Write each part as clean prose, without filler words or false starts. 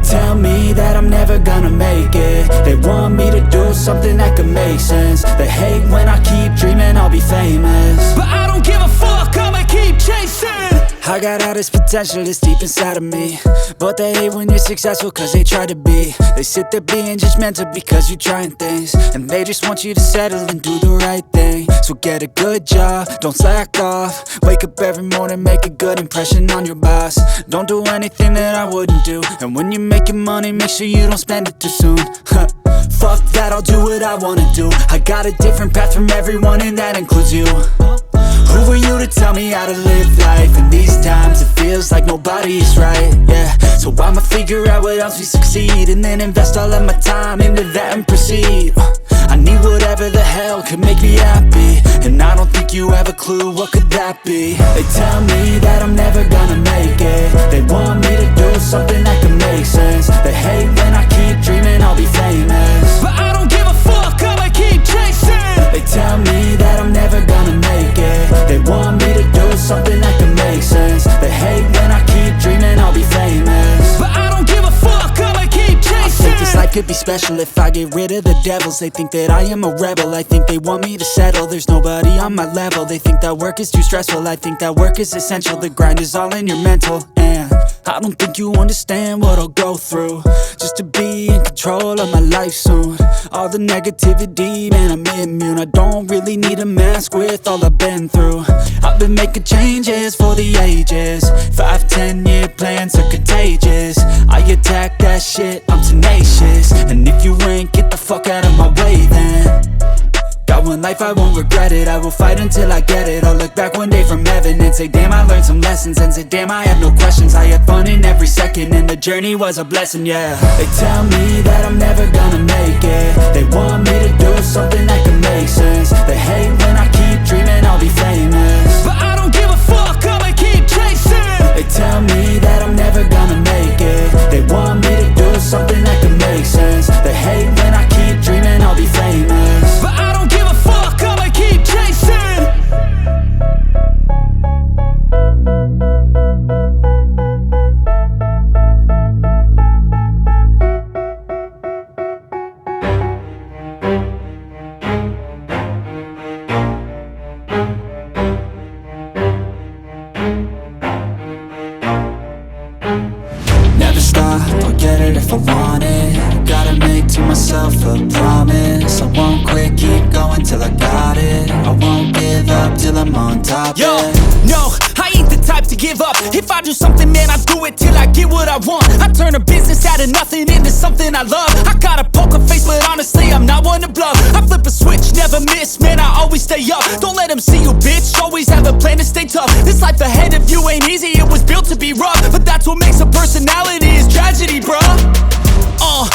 tell me that I'm never gonna make it. They want me to do something that could make sense. They hate when I keep dreaming I'll be famous, but I don't give a fuck, I'ma keep chasing. I got all this potential that's deep inside of me, but they hate when you're successful cause they try to be. They sit there being judgmental because you're trying things, and they just want you to settle and do the right thing. So get a good job, don't slack off. Wake up every morning, make a good impression on your boss. Don't do anything that I wouldn't do, and when you're making money, make sure you don't spend it too soon. Fuck that, I'll do what I wanna do. I got a different path from everyone, and that includes you. Who are you to tell me how to live life? In these times it feels like nobody is right, yeah. So I'ma figure out what else we succeed, and then invest all of my time into that and proceed. I need whatever the hell could make me happy, and I don't think you have a clue what could that be. They tell me that I'm never gonna make it. They want me to do something that could make sense. They hate when I keep dreaming I'll be famous, but I don't give a fuck, I'ma keep chasing. They tell me that I'm never gonna make it. They want me to do something that can make sense. They hate when I keep dreaming I'll be famous, but I don't give a fuck, I'ma keep chasing. I think this life could be special if I get rid of the devils. They think that I am a rebel, I think they want me to settle. There's nobody on my level. They think that work is too stressful, I think that work is essential. The grind is all in your mental, and I don't think you understand what I'll go through just to be in control of my life soon. All the negativity, man, I'm immune. I don't really need a mask with all I've been through. I've been making changes for the ages. 5-10 year plans are contagious. I attack that shit, I'm tenacious. And if you ain't, get the fuck out of my way then. Got one life, I won't regret it. I will fight until I get it. I'll look back one day from heaven and say, damn, I learned some lessons. And say, damn, I had no questions. I had fun in every second, and the journey was a blessing, yeah. They tell me that I'm never gonna make it. They want me to do something that can make sense. They hate when I keep dreaming I'll be famous, but I don't give a fuck, I'ma keep chasing. They tell me that I'm never gonna make it. They want me to do something that can make sense. They hate when I keep dreaming I'll be famous, but I don't give a fuck, I'ma keep chasing. Never stop, I'll get it if I want it. Gotta make to myself a promise. I won't quit, keep going till I got it. I won't give up till I'm on top, Yo, yeah. no, I ain't the type to give up. If I do something, man, I do it till I get what I want. I turn a business out of nothing into something I love. I got a poker face, but honestly, I'm not one to bluff. I flip a switch, never miss, man, I always stay up. Don't let them see you, bitch, always have a plan to stay tough. This life ahead of you ain't easy, it was built to be rough. But that's what makes a personality, is tragedy, bruh.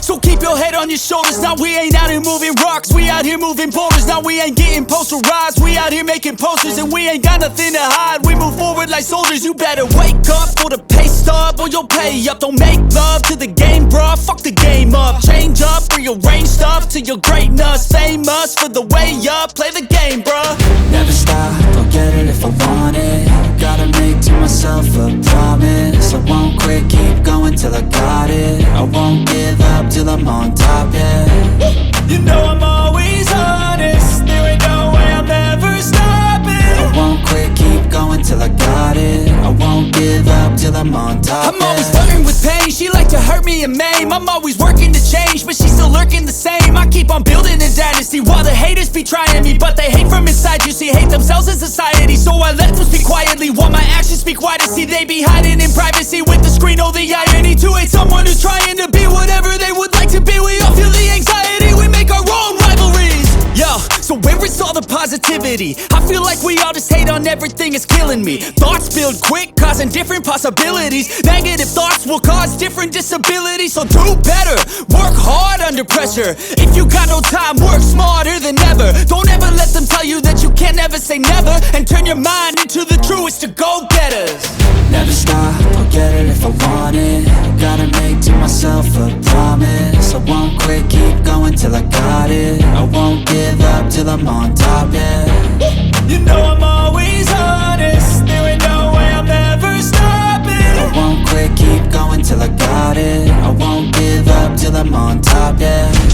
So keep your head on your shoulders. Now we ain't out here moving rocks, we out here moving boulders. Now we ain't getting posterized, we out here making posters. And we ain't got nothing to hide, we move forward like soldiers. You better wake up for the pay stub, or you'll pay up. Don't make love to the game, bruh, fuck the game up. Change up, rearrange stuff to your greatness. Famous for the way up, play the game, bruh. Never stop, I'll get it if I want it. Gotta make to myself a promise. I won't quit, keep going till I got it. I won't give up till I'm on top, yeah. You know I'm always honest, there ain't no way I'm ever stopping. I won't quit, keep going till I got it. I won't give up till I'm on top, I'm always flirting with pain, she like to hurt me and maim. I'm always working to change, but she's still lurking the same. I keep on building a dynasty while the haters be trying me. But they hate from inside, you see, hate themselves in society. So I let them speak quietly while my actions speak wider. See, they be hiding in privacy with the screen. Oh, the irony to hate someone who's trying to be whatever they would like to be. We all feel the anxiety, we make our own rivalries. Yo, so where is all the positivity? I feel like we all just hate on everything, it's killing me. Thoughts build quick, causing different possibilities. Negative thoughts will cause different disabilities. So do better, work hard under pressure. If you got no time, work smarter than ever. Don't ever let them tell you that you can't ever say never. And turn your mind into the truest of go-getters. Never stop, I'll get it if I want it. Gotta make to myself a promise. I won't quit, keep going till I got it. I won't give up till I'm on top, yeah. You know I'm always honest, there ain't no way I'm ever stopping. I won't quit, keep going till I got got it. I won't give up till I'm on top, yeah.